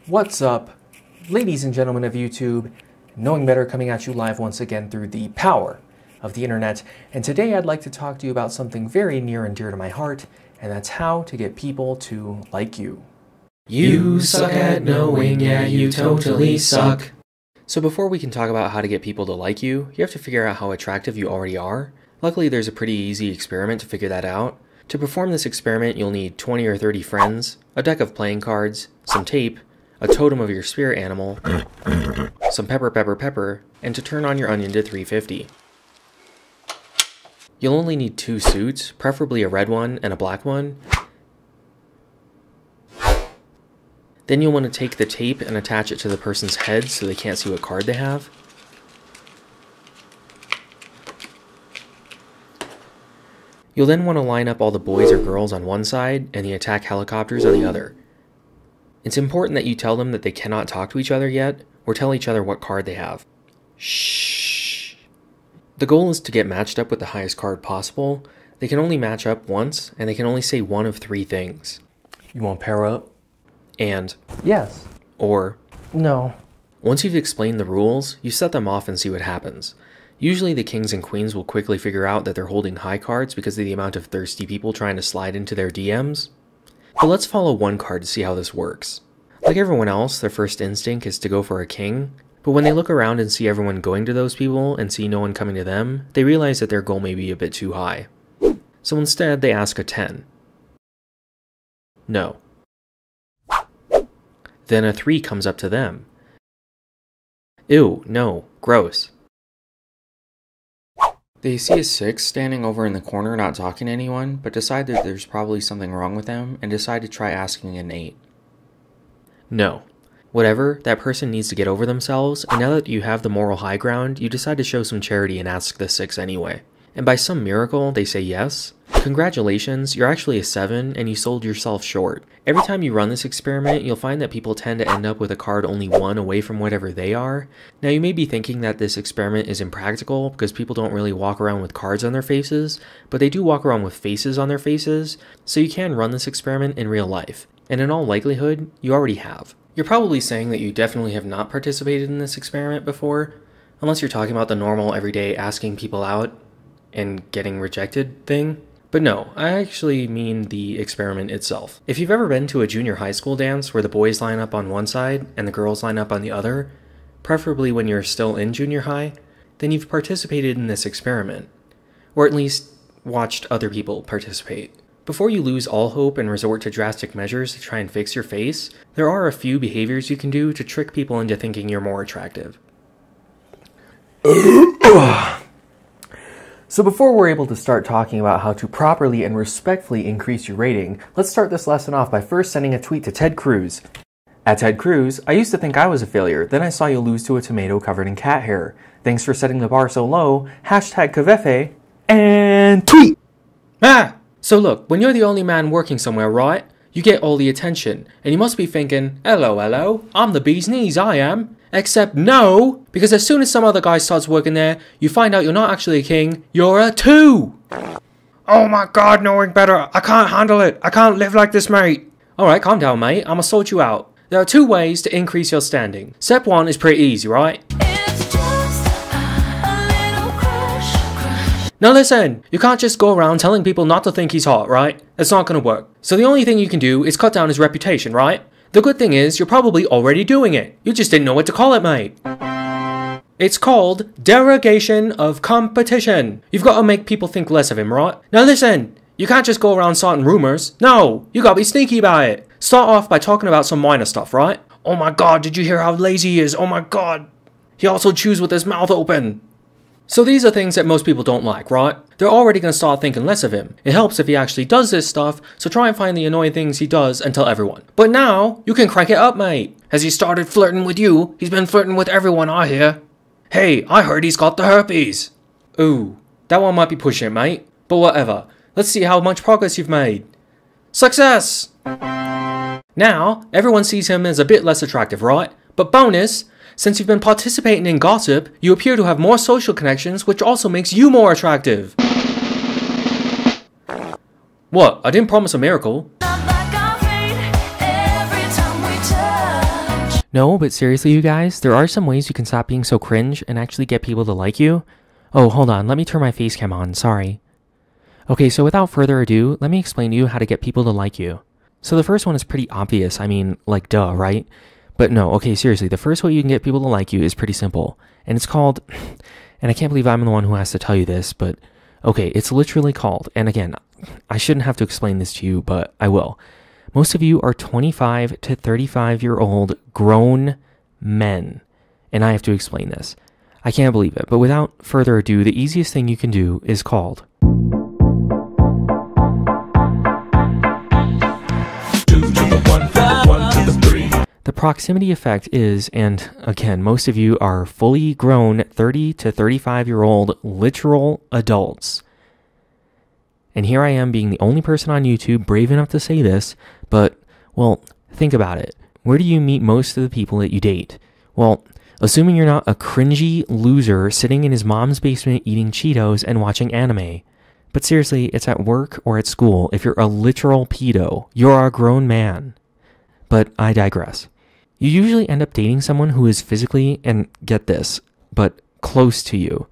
What's up, ladies and gentlemen of YouTube? Knowing Better coming at you live once again through the power of the internet. And today I'd like to talk to you about something very near and dear to my heart, and that's how to get people to like you. You suck at knowing, yeah, you totally suck. So before we can talk about how to get people to like you, you have to figure out how attractive you already are. Luckily, there's a pretty easy experiment to figure that out. To perform this experiment, you'll need 20 or 30 friends, a deck of playing cards, some tape, a totem of your spirit animal, some pepper, and to turn on your onion to 350. You'll only need 2 suits, preferably a red one and a black one. Then you'll want to take the tape and attach it to the person's head so they can't see what card they have. You'll then want to line up all the boys or girls on one side and the attack helicopters on the other. It's important that you tell them that they cannot talk to each other yet, or tell each other what card they have. Shh. The goal is to get matched up with the highest card possible. They can only match up once, and they can only say one of 3 things. You want to pair up? And. Yes. Or. No. Once you've explained the rules, you set them off and see what happens. Usually the kings and queens will quickly figure out that they're holding high cards because of the amount of thirsty people trying to slide into their DMs. But let's follow one card to see how this works. Like everyone else, their first instinct is to go for a king, but when they look around and see everyone going to those people and see no one coming to them, they realize that their goal may be a bit too high. So instead, they ask a 10. No. Then a 3 comes up to them. Ew, no, gross. They see a 6 standing over in the corner not talking to anyone, but decide that there's probably something wrong with them and decide to try asking an 8. No. Whatever, that person needs to get over themselves, and now that you have the moral high ground, you decide to show some charity and ask the 6 anyway. And by some miracle, they say yes. Congratulations, you're actually a 7 and you sold yourself short. Every time you run this experiment, you'll find that people tend to end up with a card only 1 away from whatever they are. Now you may be thinking that this experiment is impractical because people don't really walk around with cards on their faces, but they do walk around with faces on their faces, so you can run this experiment in real life. And in all likelihood, you already have. You're probably saying that you definitely have not participated in this experiment before, unless you're talking about the normal everyday asking people out and getting rejected thing. But no, I actually mean the experiment itself. If you've ever been to a junior high school dance where the boys line up on one side and the girls line up on the other, preferably when you're still in junior high, then you've participated in this experiment. Or at least watched other people participate. Before you lose all hope and resort to drastic measures to try and fix your face, there are a few behaviors you can do to trick people into thinking you're more attractive. So before we're able to start talking about how to properly and respectfully increase your rating, let's start this lesson off by first sending a tweet to Ted Cruz. At Ted Cruz, I used to think I was a failure, then I saw you lose to a tomato covered in cat hair. Thanks for setting the bar so low, hashtag Kavefe, and tweet! So look, when you're the only man working somewhere, right, you get all the attention, and you must be thinking, hello, I'm the bee's knees, I am. Except no, because as soon as some other guy starts working there, you find out you're not actually a king, you're a 2! Oh my god, knowing better, I can't handle it, I can't live like this, mate. Alright, calm down, mate, I'ma sort you out. There are 2 ways to increase your standing. Step 1 is pretty easy, right? Now listen, you can't just go around telling people not to think he's hot, right? That's not gonna work. So the only thing you can do is cut down his reputation, right? The good thing is, you're probably already doing it. You just didn't know what to call it, mate. It's called derogation of competition. You've got to make people think less of him, right? Now listen, you can't just go around starting rumors. No, you gotta be sneaky about it. Start off by talking about some minor stuff, right? Oh my god, did you hear how lazy he is? Oh my god. He also chews with his mouth open. So these are things that most people don't like, right? They're already going to start thinking less of him. It helps if he actually does this stuff, so try and find the annoying things he does and tell everyone. But now, you can crank it up, mate. Has he started flirting with you? He's been flirting with everyone, I hear. Hey, I heard he's got the herpes. Ooh, that one might be pushing it, mate. But whatever. Let's see how much progress you've made. Success! Now, everyone sees him as a bit less attractive, right? But bonus, since you've been participating in gossip, you appear to have more social connections, which also makes you more attractive. What? I didn't promise a miracle. No, but seriously, you guys, there are some ways you can stop being so cringe and actually get people to like you. Oh, hold on, let me turn my face cam on, sorry. Okay, so without further ado, let me explain to you how to get people to like you. So the first one is pretty obvious, I mean, like duh, right? But no, okay, seriously, the first way you can get people to like you is pretty simple. And it's called, and I can't believe I'm the one who has to tell you this, but okay, it's literally called, and again, I shouldn't have to explain this to you, but I will. Most of you are 25 to 35-year-old grown men, and I have to explain this. I can't believe it, but without further ado, the easiest thing you can do is called the proximity effect is, and again, most of you are fully grown 30 to 35-year-old literal adults. And here I am being the only person on YouTube brave enough to say this, but, well, think about it. Where do you meet most of the people that you date? Well, assuming you're not a cringy loser sitting in his mom's basement eating Cheetos and watching anime. But seriously, it's at work or at school. If you're a literal pedo, you're a grown man. But I digress. You usually end up dating someone who is physically, and get this, but close to you.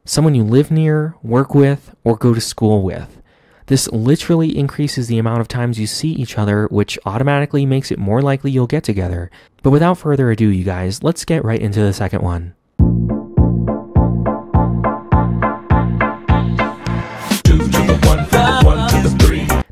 Someone you live near, work with, or go to school with. This literally increases the amount of times you see each other, which automatically makes it more likely you'll get together. But without further ado, you guys, let's get right into the second one.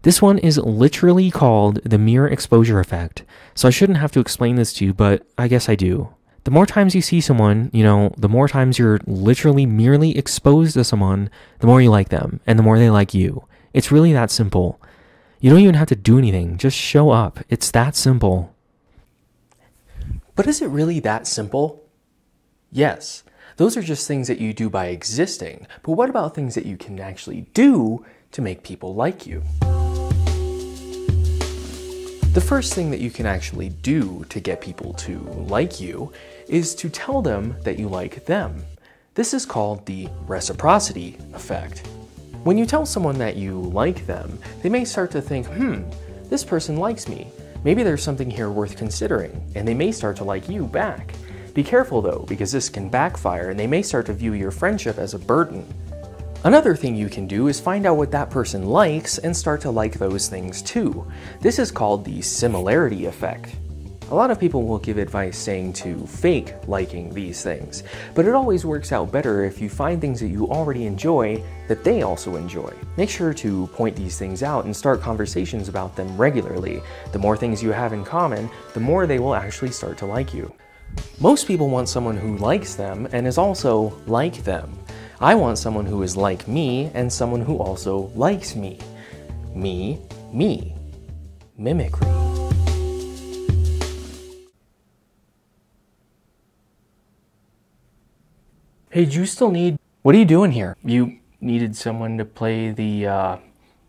This one is literally called the mirror exposure effect. So I shouldn't have to explain this to you, but I guess I do. The more times you see someone, the more times you're literally merely exposed to someone, the more you like them, and the more they like you. It's really that simple. You don't even have to do anything, just show up. It's that simple. But is it really that simple? Yes. Those are just things that you do by existing. But what about things that you can actually do to make people like you? The first thing that you can actually do to get people to like you is to tell them that you like them. This is called the reciprocity effect. When you tell someone that you like them, they may start to think, this person likes me. Maybe there's something here worth considering, and they may start to like you back. Be careful though, because this can backfire and they may start to view your friendship as a burden. Another thing you can do is find out what that person likes and start to like those things too. This is called the similarity effect. A lot of people will give advice saying to fake liking these things, but it always works out better if you find things that you already enjoy that they also enjoy. Make sure to point these things out and start conversations about them regularly. The more things you have in common, the more they will actually start to like you. Most people want someone who likes them and is also like them. I want someone who is like me and someone who also likes me. Me. Mimicry. Hey, do you still need... What are you doing here? You needed someone to play the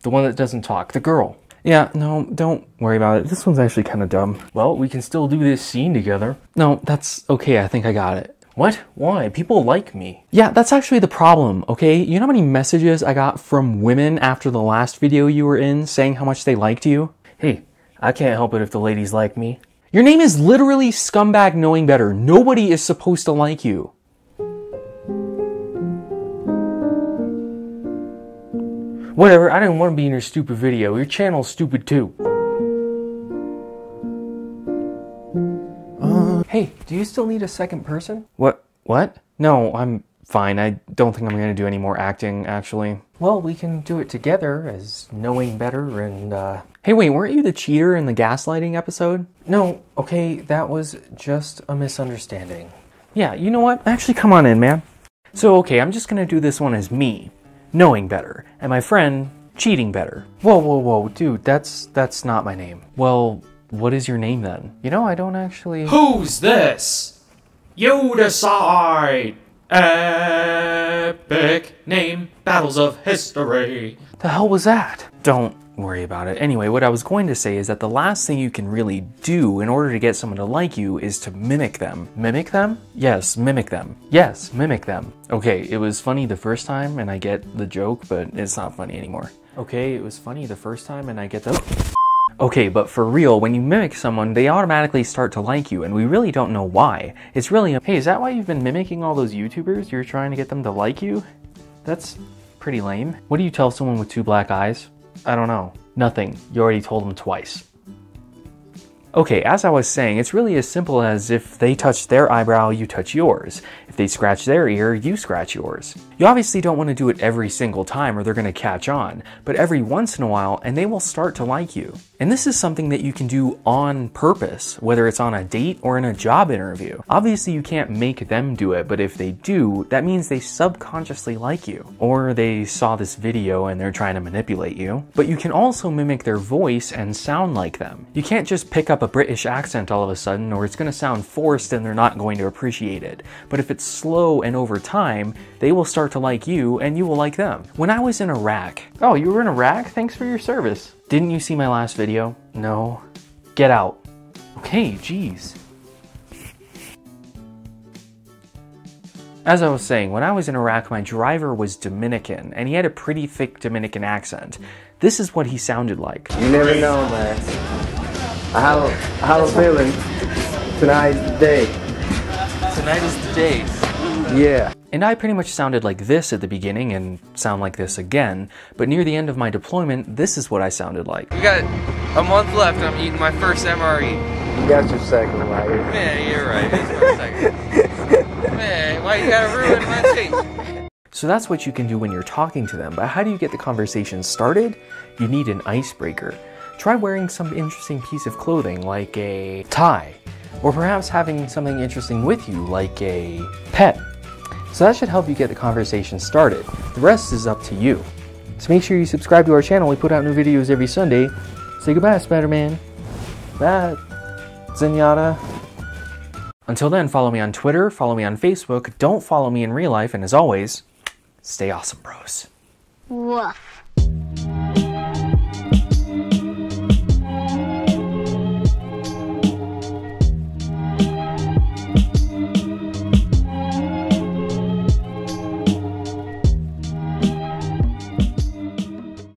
one that doesn't talk, the girl. Yeah, no, don't worry about it. This one's actually kind of dumb. Well, we can still do this scene together. No, that's okay, I think I got it. What? Why? People like me. Yeah, that's actually the problem, okay? You know how many messages I got from women after the last video you were in saying how much they liked you? Hey, I can't help it if the ladies like me. Your name is literally Scumbag Knowing Better. Nobody is supposed to like you. Whatever, I didn't want to be in your stupid video. Your channel's stupid too. Hey, do you still need a second person? What? No, I'm fine. I don't think I'm going to do any more acting, actually. Well, we can do it together as Knowing Better and, Hey, wait, weren't you the cheater in the gaslighting episode? No, okay, that was just a misunderstanding. Yeah, you know what? Actually, come on in, man. So, okay, I'm just going to do this one as me, Knowing Better, and my friend, Cheating Better. Whoa, dude, that's not my name. Well, what is your name then? You know, I don't actually... Who's this? You decide! Epic name battles of history. The hell was that? Don't worry about it. Anyway, what I was going to say is that the last thing you can really do in order to get someone to like you is to mimic them. Mimic them? Yes, mimic them. Yes, mimic them. Okay, it was funny the first time and I get the joke, but it's not funny anymore. Okay, it was funny the first time and I get the... Okay, but for real, when you mimic someone, they automatically start to like you, and we really don't know why. It's really hey, is that why you've been mimicking all those YouTubers? You're trying to get them to like you? That's pretty lame. What do you tell someone with 2 black eyes? I don't know. Nothing. You already told them twice. Okay, as I was saying, it's really as simple as if they touch their eyebrow, you touch yours. If they scratch their ear, you scratch yours. You obviously don't want to do it every single time or they're going to catch on, but every once in a while and they will start to like you. And this is something that you can do on purpose, whether it's on a date or in a job interview. Obviously you can't make them do it, but if they do, that means they subconsciously like you. Or they saw this video and they're trying to manipulate you. But you can also mimic their voice and sound like them. You can't just pick up a British accent all of a sudden, or it's going to sound forced and they're not going to appreciate it. But if it's slow and over time, they will start to like you and you will like them. When I was in Iraq... Oh, you were in Iraq? Thanks for your service. Didn't you see my last video? No. Get out. Okay, geez. As I was saying, when I was in Iraq, my driver was Dominican, and he had a pretty thick Dominican accent. This is what he sounded like. You never know, man. I have a feeling tonight's the day. Tonight is the day. Yeah. And I pretty much sounded like this at the beginning and sound like this again, but near the end of my deployment, this is what I sounded like. We got a month left and I'm eating my first MRE. You got your second right here. Man, you're right. It's my second. Man, why you gotta ruin my taste? So that's what you can do when you're talking to them, but how do you get the conversation started? You need an icebreaker. Try wearing some interesting piece of clothing like a tie, or perhaps having something interesting with you like a pet. So that should help you get the conversation started. The rest is up to you. So make sure you subscribe to our channel. We put out new videos every Sunday. Say goodbye, Spider-Man. Bye, Zenyatta. Until then, follow me on Twitter, follow me on Facebook, don't follow me in real life, and as always, stay awesome, bros. Woof.